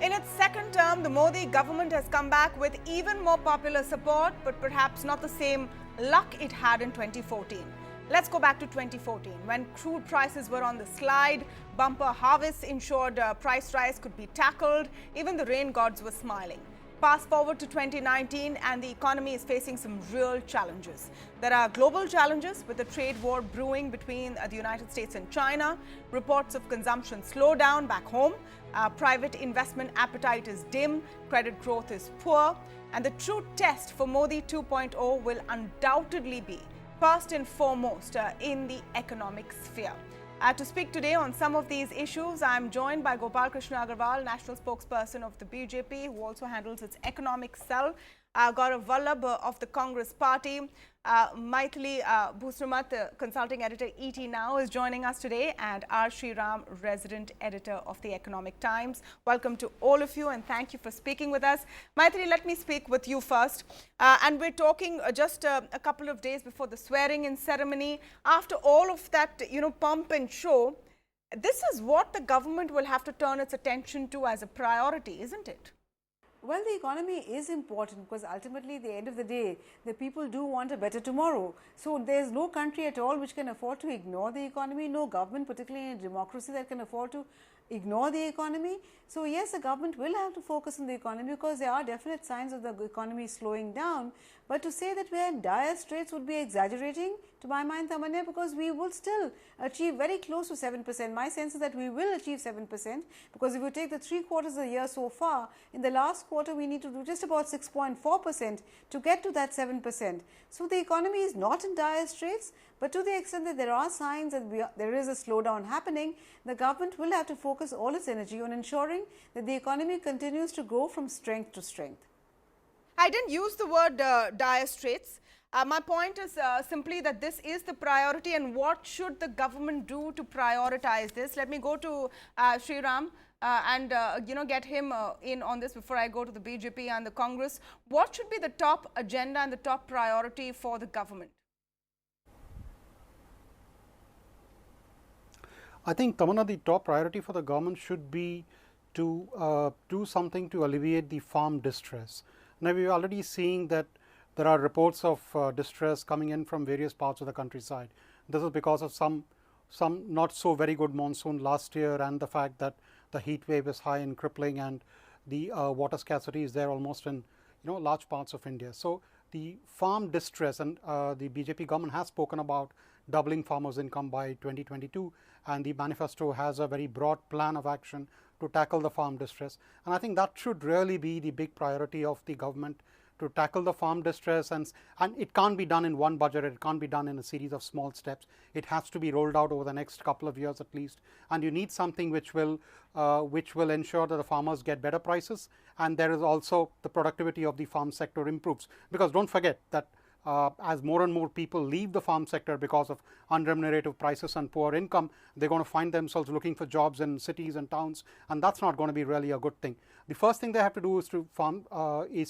In its second term, the Modi government has come back with even more popular support, but perhaps not the same luck it had in 2014. Let's go back to 2014, when crude prices were on the slide, bumper harvests ensured price rise could be tackled, even the rain gods were smiling. Fast forward to 2019 and the economy is facing some real challenges. There are global challenges with the trade war brewing between the United States and China, reports of consumption slowdown back home, private investment appetite is dim, credit growth is poor, and the true test for Modi 2.0 will undoubtedly be first and foremost in the economic sphere. To speak today on some of these issues, I am joined by Gopal Krishna Agarwal, National Spokesperson of the BJP, who also handles its economic cell, Gaurav Vallabh of the Congress Party, Maithili Bhusramat, Consulting Editor, ET Now, is joining us today, and R. Sriram, Resident Editor of the Economic Times. Welcome to all of you and thank you for speaking with us. Maithili, let me speak with you first. And we're talking just a couple of days before the swearing-in ceremony. After all of that, pump and show, this is what the government will have to turn its attention to as a priority, isn't it? Well, the economy is important because ultimately at the end of the day, the people do want a better tomorrow. So, there is no country at all which can afford to ignore the economy, no government, particularly in a democracy, that can afford to ignore the economy. So, yes, the government will have to focus on the economy because there are definite signs of the economy slowing down. But to say that we are in dire straits would be exaggerating to my mind, Tamanna, because we will still achieve very close to 7%. My sense is that we will achieve 7% because if you take the 3 quarters of the year so far, in the last quarter we need to do just about 6.4% to get to that 7%. So, the economy is not in dire straits, but to the extent that there are signs that there is a slowdown happening, the government will have to focus all its energy on ensuring that the economy continues to grow from strength to strength. I didn't use the word dire straits. My point is simply that this is the priority, and what should the government do to prioritize this? Let me go to Sriram and get him in on this before I go to the BJP and the Congress. What should be the top agenda and the top priority for the government? I think, Tamanna, the top priority for the government should be to do something to alleviate the farm distress. Now, we are already seeing that there are reports of distress coming in from various parts of the countryside. This is because of some not so very good monsoon last year, and the fact that the heat wave is high and crippling, and the water scarcity is there almost in large parts of India. So, the farm distress, and the BJP government has spoken about doubling farmers' income by 2022, and the manifesto has a very broad plan of action to tackle the farm distress. And I think that should really be the big priority of the government, to tackle the farm distress, and it can't be done in one budget, it can't be done in a series of small steps. It has to be rolled out over the next couple of years at least, and you need something which will ensure that the farmers get better prices, and there is also the productivity of the farm sector improves, because don't forget that as more and more people leave the farm sector because of unremunerative prices and poor income, they are going to find themselves looking for jobs in cities and towns, and that is not going to be really a good thing. The first thing they have to do is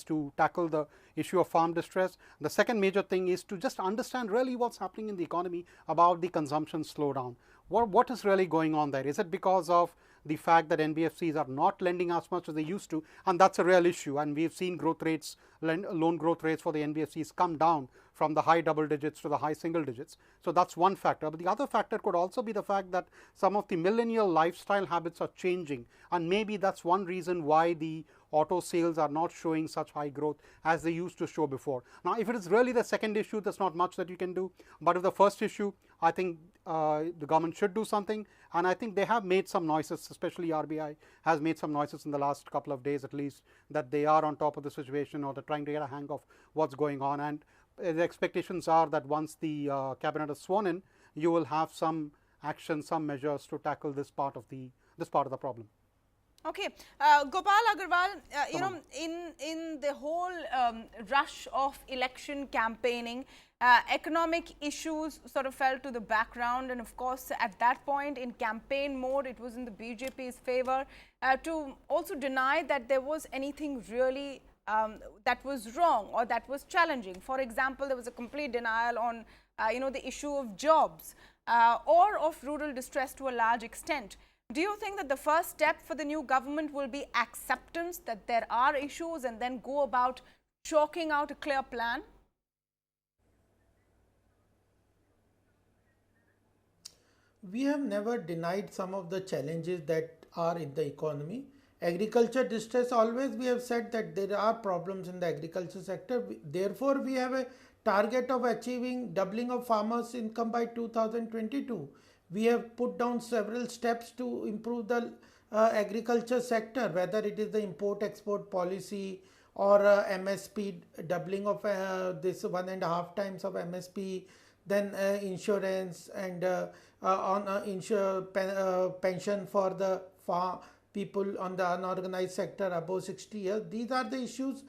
to tackle the issue of farm distress. The second major thing is to just understand really what is happening in the economy about the consumption slowdown. What is really going on there? Is it because of the fact that NBFCs are not lending as much as they used to, and that is a real issue, and we have seen growth rates, loan growth rates for the NBFCs come down from the high double digits to the high single digits. So, that is one factor, but the other factor could also be the fact that some of the millennial lifestyle habits are changing, and maybe that is one reason why the auto sales are not showing such high growth as they used to show before. Now, if it is really the second issue, there is not much that you can do, but if the first issue, I think the government should do something, and I think they have made some noises, especially RBI has made some noises in the last couple of days at least, that they are on top of the situation, or they are trying to get a hang of what is going on, and the expectations are that once the cabinet is sworn in, you will have some action, some measures to tackle this part of the problem. Okay, Gopal Agarwal, in the whole rush of election campaigning, economic issues sort of fell to the background, and of course, at that point in campaign mode, it was in the BJP's favor to also deny that there was anything really that was wrong or that was challenging. For example, there was a complete denial on the issue of jobs or of rural distress to a large extent. Do you think that the first step for the new government will be acceptance that there are issues and then go about chalking out a clear plan? We have never denied some of the challenges that are in the economy. Agriculture distress, always we have said that there are problems in the agriculture sector. Therefore, we have a target of achieving doubling of farmers' income by 2022. We have put down several steps to improve the agriculture sector, whether it is the import export policy or MSP, doubling of this 1.5 times of MSP, then insurance and on pension for the farm people on the unorganized sector above 60 years. These are the issues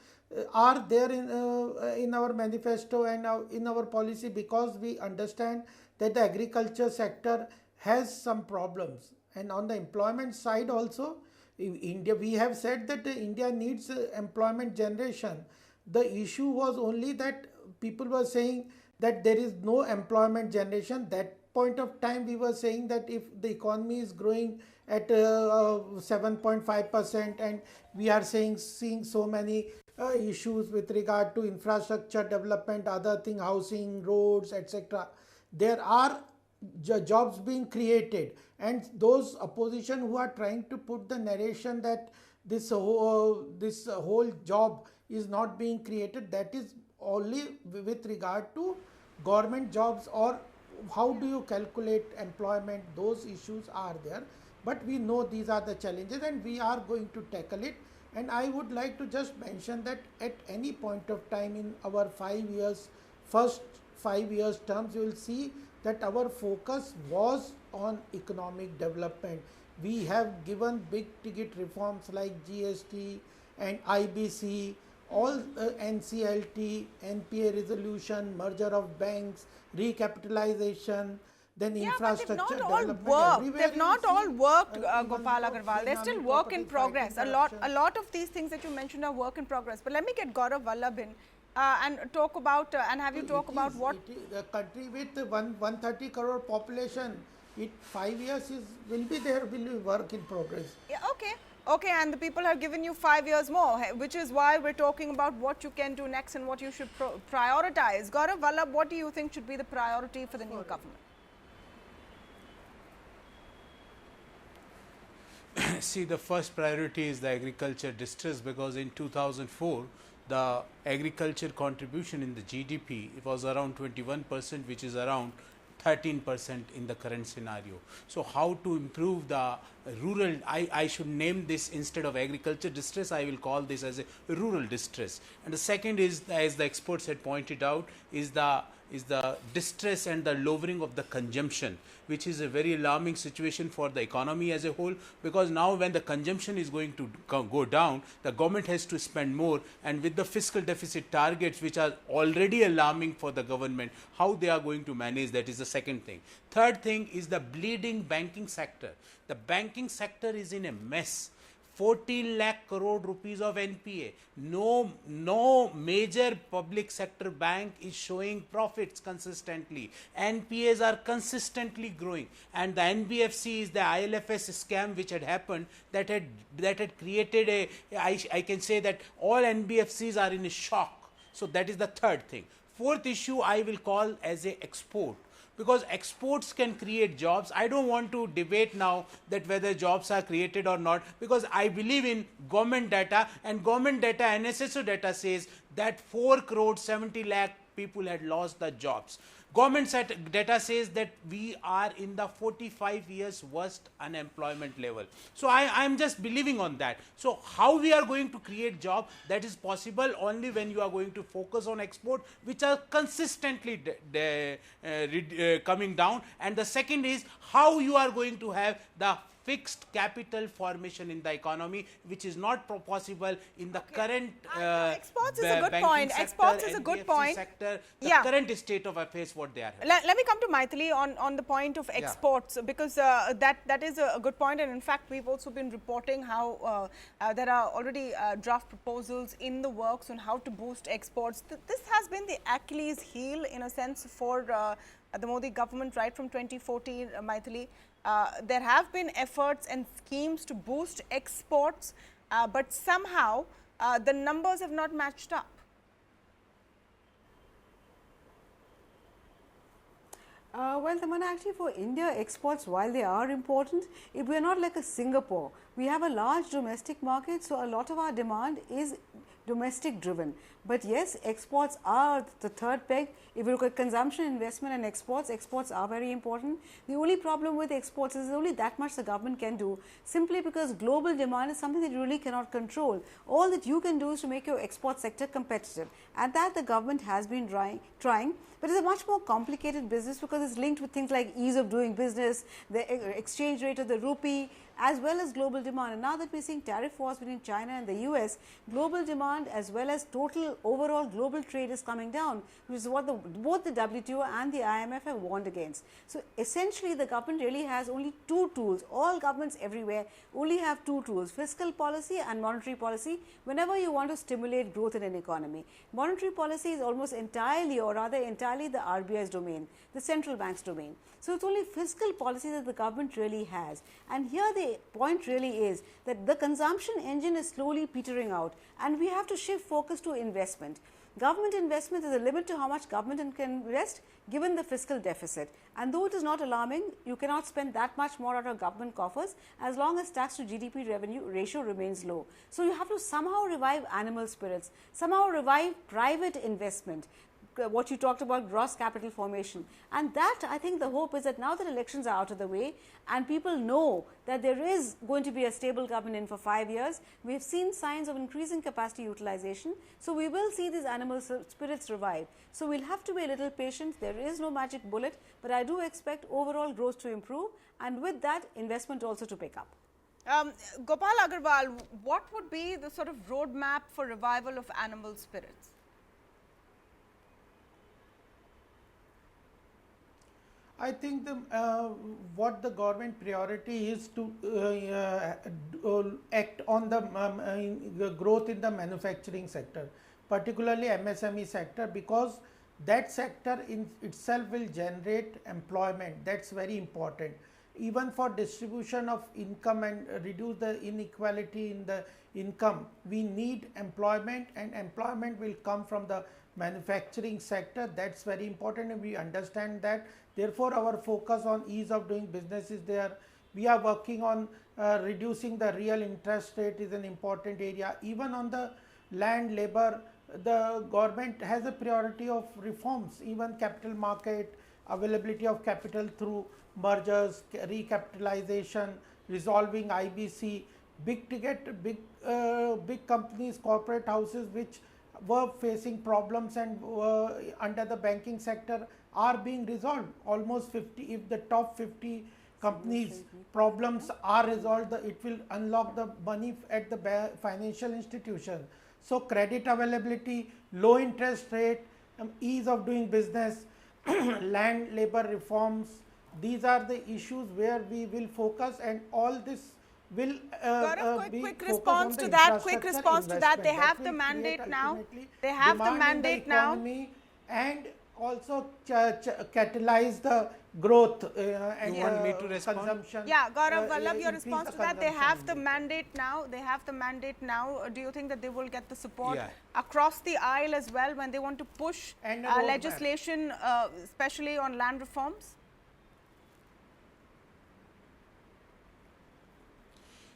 are there in our manifesto and in our policy, because we understand that the agriculture sector has some problems. And on the employment side also, India, we have said that India needs employment generation. The issue was only that people were saying that there is no employment generation. That point of time we were saying that if the economy is growing at 7.5% and we are seeing so many issues with regard to infrastructure development, other thing, housing, roads, etc., there are jobs being created, and those opposition who are trying to put the narration that this whole job is not being created, that is only with regard to government jobs, or how do you calculate employment. Those issues are there, but we know these are the challenges and we are going to tackle it. And I would like to just mention that at any point of time in our first 5 years terms, you will see that our focus was on economic development. We have given big ticket reforms like GST and IBC, all NCLT, NPA resolution, merger of banks, recapitalization, then infrastructure development. They've not all worked, Gopal Agarwal. They're still work in progress. A lot of these things that you mentioned are work in progress. But let me get Gaurav Vallabh in and talk about and have you talk about what a country with 130 crore population. 5 years will be work in progress. Yeah, okay, and the people have given you 5 years more, which is why we're talking about what you can do next and what you should prioritize. Gaurav Vallabh, what do you think should be the priority for the new government? See, the first priority is the agriculture distress, because in 2004 the agriculture contribution in the GDP, it was around 21%, which is around 13% in the current scenario. So how to improve the rural, I should name this, instead of agriculture distress, I will call this as a rural distress. And the second is, as the experts had pointed out, is the distress and the lowering of the consumption, which is a very alarming situation for the economy as a whole, because now when the consumption is going to go down, the government has to spend more, and with the fiscal deficit targets, which are already alarming for the government, how they are going to manage, that is the second thing. Third thing is the bleeding banking sector. The banking sector is in a mess. 14 lakh crore rupees of NPA. No major public sector bank is showing profits consistently. NPAs are consistently growing, and the NBFC is the ILFS scam which had happened, that had created I can say that all NBFCs are in a shock. So that is the third thing. Fourth issue I will call as a export, because exports can create jobs. I don't want to debate now that whether jobs are created or not, because I believe in government data, and government data, NSSO data says that 4 crore 70 lakh people had lost the jobs. Government data says that we are in the 45 years worst unemployment level. So I am just believing on that. So how we are going to create job, that is possible only when you are going to focus on export, which are consistently coming down. And the second is how you are going to have the fixed capital formation in the economy, which is not possible in the current exports is a good point. Exports is a good point. Sector, the current state of affairs, what they are having. Let me come to Maithili on the point of exports, because that is a good point, and in fact we've also been reporting how there are already draft proposals in the works on how to boost exports. This has been the Achilles heel in a sense for the Modi government right from 2014, Maithili. There have been efforts and schemes to boost exports, but somehow the numbers have not matched up. Well, Tamanna, actually for India, exports, while they are important, we are not like a Singapore. We have a large domestic market, so a lot of our demand is domestic driven. But yes, exports are the third peg. If you look at consumption, investment and exports, exports are very important. The only problem with exports is only that much the government can do, simply because global demand is something that you really cannot control. All that you can do is to make your export sector competitive, and that the government has been trying. But it is a much more complicated business because it is linked with things like ease of doing business, the exchange rate of the rupee, as well as global demand. And now that we are seeing tariff wars between China and the US, global demand as well as total overall global trade is coming down, which is what both the WTO and the IMF have warned against. So essentially the government really has only two tools. All governments everywhere only have two tools: fiscal policy and monetary policy whenever you want to stimulate growth in an economy. Monetary policy is almost entirely, or rather entirely, the RBI's domain, the central bank's domain. So it's only fiscal policy that the government really has. And here the point really is that the consumption engine is slowly petering out, and we have to shift focus to investment. Government investment is a limit to how much government can invest given the fiscal deficit. And though it is not alarming, you cannot spend that much more out of government coffers as long as tax to GDP revenue ratio remains low. So you have to somehow revive animal spirits, somehow revive private investment. What you talked about, gross capital formation, and that, I think the hope is that now that elections are out of the way and people know that there is going to be a stable government in for 5 years, we have seen signs of increasing capacity utilization. So we will see these animal spirits revive. So we'll have to be a little patient. There is no magic bullet, but I do expect overall growth to improve, and with that, investment also to pick up. Gopal Agarwal, what would be the sort of roadmap for revival of animal spirits? I think what the government priority is to act on the growth in the manufacturing sector, particularly MSME sector, because that sector in itself will generate employment. That's very important. Even for distribution of income and reduce the inequality in the income, we need employment, and employment will come from the manufacturing sector. That's very important, and we understand that. Therefore, our focus on ease of doing business is there. We are working on reducing the real interest rate is an important area. Even on the land labor, the government has a priority of reforms, even capital market, availability of capital through mergers, recapitalization, resolving IBC, big ticket, big companies, corporate houses which were facing problems and under the banking sector are being resolved. Almost 50, if the top 50 companies problems are resolved, it will unlock the money at the financial institution. So credit availability, low interest rate, ease of doing business, land labor reforms, these are the issues where we will focus, and all this will quick response to that. Quick response to that. They have the mandate now. They have the mandate now, and also catalyze the growth and you want me to respond? Consumption. Yeah, Gaurav, I love your response to that. They have the mandate now. They have the mandate now. Do you think that they will get the support across the aisle as well when they want to push legislation, especially on land reforms?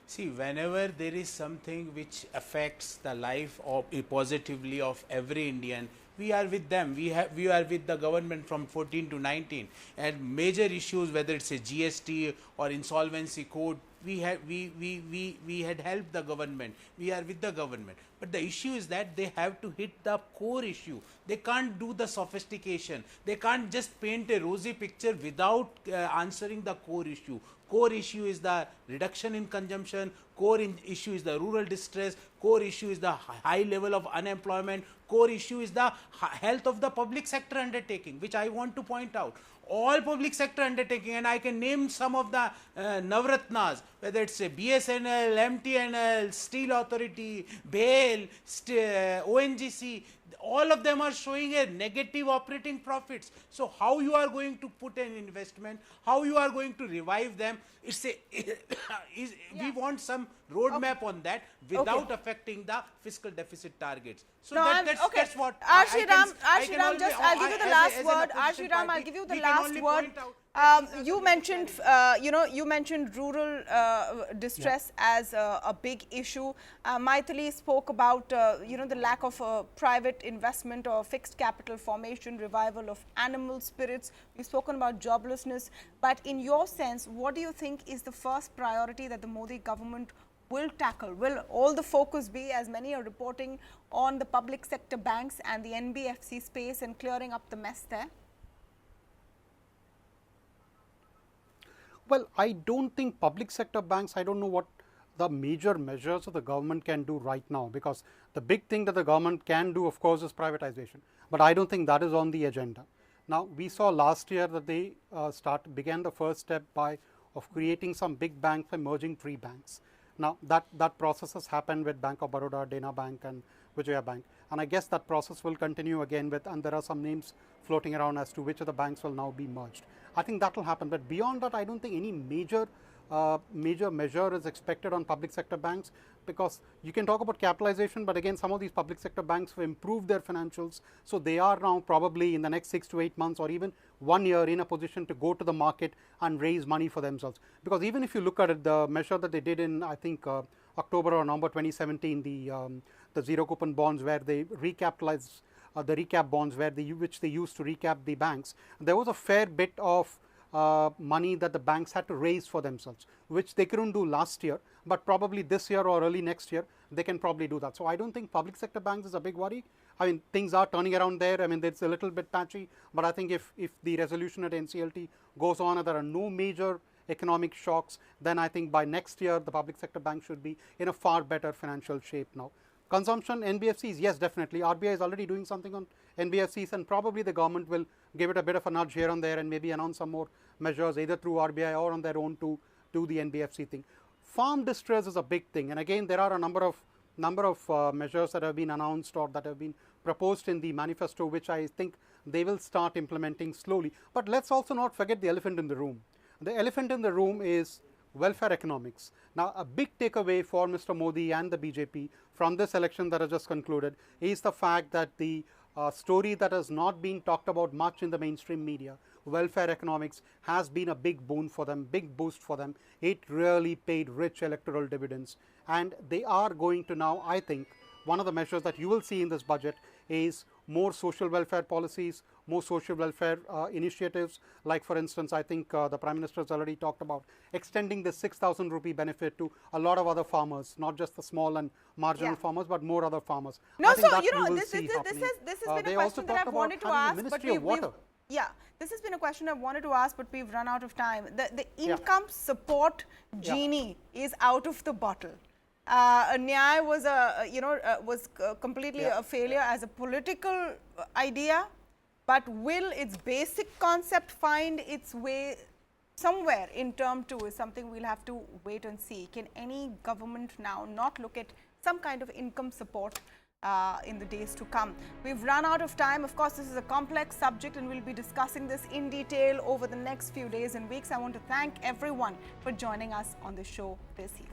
See, whenever there is something which affects the life of positively of every Indian, we are with them. We are with the government from 14 to 19, and major issues, whether it's a GST or insolvency code, we had helped the government. We are with the government. But the issue is that they have to hit the core issue. They can't do the sophistication. They can't just paint a rosy picture without answering the core issue. Core issue is the reduction in consumption, core issue is the rural distress, core issue is the high level of unemployment, core issue is the health of the public sector undertaking, which I want to point out. All public sector undertaking, and I can name some of the Navratnas, whether it's a BSNL, MTNL, Steel Authority, BAIL, ONGC, all of them are showing a negative operating profits. So how you are going to put an investment, how you are going to revive them, it's a we want some roadmap on that without affecting the fiscal deficit targets. So that's what Arshiram, just I'll give you the last word. Arshiram, I'll give you the last word. You mentioned, you mentioned rural distress as a big issue. Maithili spoke about, the lack of private investment or fixed capital formation, revival of animal spirits. We've spoken about joblessness. But in your sense, what do you think is the first priority that the Modi government will tackle? Will all the focus be, as many are reporting, on the public sector banks and the NBFC space and clearing up the mess there? Well, I don't think public sector banks, I don't know what the major measures of the government can do right now, because the big thing that the government can do, of course, is privatization. But I don't think that is on the agenda. Now, we saw last year that they began the first step of creating some big banks by merging 3 banks. Now, that process has happened with Bank of Baroda, Dena Bank and Vijaya Bank. And I guess that process will continue again and there are some names floating around as to which of the banks will now be merged. I think that will happen, but beyond that, I don't think any major measure is expected on public sector banks, because you can talk about capitalization, but again, some of these public sector banks have improved their financials. So they are now probably in the next 6 to 8 months or even 1 year in a position to go to the market and raise money for themselves. Because even if you look at it, the measure that they did in, I think, October or November 2017, the zero coupon bonds where they recapitalized the recap bonds which they used to recap the banks, there was a fair bit of money that the banks had to raise for themselves, which they couldn't do last year, but probably this year or early next year, they can probably do that. So I don't think public sector banks is a big worry. I mean, things are turning around there. I mean, it's a little bit patchy, but I think if the resolution at NCLT goes on and there are no major economic shocks, then I think by next year, the public sector bank should be in a far better financial shape now. Consumption, NBFCs, yes, definitely. RBI is already doing something on NBFCs, and probably the government will give it a bit of a nudge here and there and maybe announce some more measures either through RBI or on their own to do the NBFC thing. Farm distress is a big thing, and again, there are a number of measures that have been announced or that have been proposed in the manifesto, which I think they will start implementing slowly. But let's also not forget the elephant in the room. The elephant in the room is welfare economics. Now, a big takeaway for Mr. Modi and the BJP from this election that has just concluded is the fact that the story that has not been talked about much in the mainstream media, welfare economics, has been a big boon for them, big boost for them. It really paid rich electoral dividends, and they are going to now, I think, one of the measures that you will see in this budget is more social welfare policies, more social welfare initiatives. Like, for instance, I think the Prime Minister has already talked about extending the 6,000 rupee benefit to a lot of other farmers, not just the small and marginal farmers, but more other farmers. No, so this has been a question that I've wanted to ask, but this has been a question I've wanted to ask, but we've run out of time. The income support genie is out of the bottle. Nyay was completely a failure as a political idea, but will its basic concept find its way somewhere in term 2 is something we'll have to wait and see. Can any government now not look at some kind of income support in the days to come? We've run out of time. Of course, this is a complex subject and we'll be discussing this in detail over the next few days and weeks. I want to thank everyone for joining us on the show this evening.